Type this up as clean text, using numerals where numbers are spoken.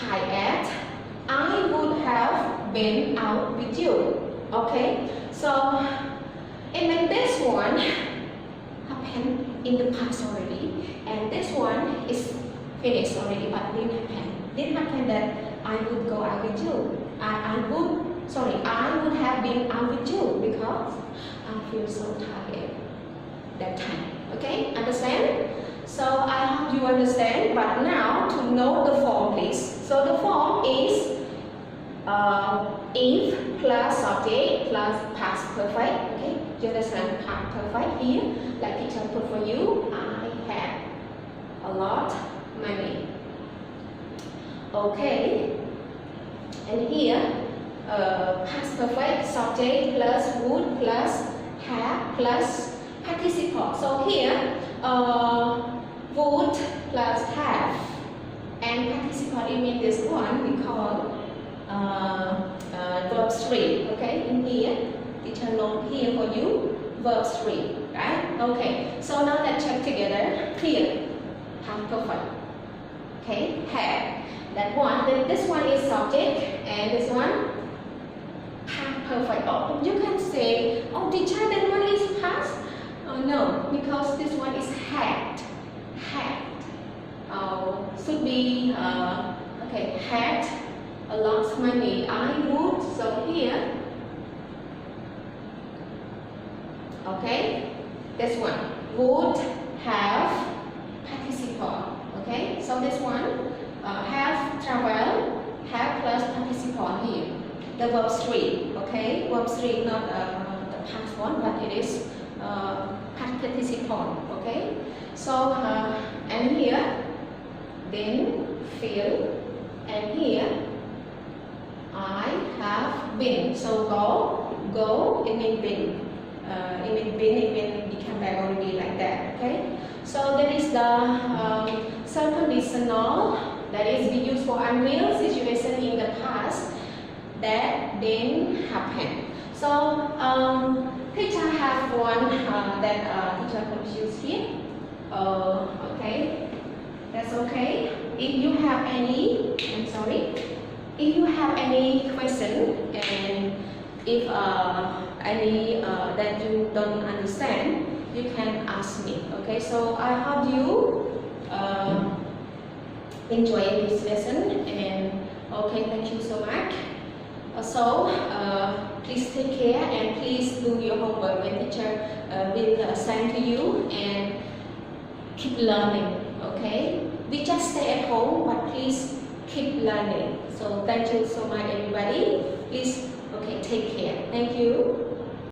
Thai at I would have been out with you. Okay, so and then this one happened in the past already, and this one is finished already, but didn't happen. Didn't happen that I would go out with you. I would have been out with you because I feel so tired that time. Okay, understand? So I hope you understand. But now to know the form, please. So the form is if plus subject plus past perfect. Okay, you understand past perfect here? Like teacher put for you, I had a lot money. Okay, and here past perfect subject plus would plus have plus participle. So here would plus have and participle, it means this one we call verb 3. Okay, in here teacher note here for you verb 3, right? Okay, so now let's check together. Here past perfect. Okay, have that one. Then this one is subject and this one past perfect. Oh, you can say, oh teacher, that one is past. No, because this one is had. Had. Should be okay. Had a lot of money. I would. So here. Okay. This one would have participle. Okay. So this one have travel. Have plus participle here. The verb 3. Okay. Verb 3 not the past one, but it is past participle. Okay, so and here then feel, and here I have been. So go it means been, it means been, it means become back already like that. Okay, so that is the circumconditional that is we use for unreal situation in the past that then happened. So teacher have one that teacher confused here. Okay, that's okay. If you have any, if you have any question and if any that you don't understand, you can ask me. Okay, so I hope you enjoy this lesson, and okay, thank you so much. Please take care and please do your homework when teacher will send to you, and keep learning. Okay, we just stay at home, but please keep learning. So thank you so much everybody. Please, okay, take care. Thank you.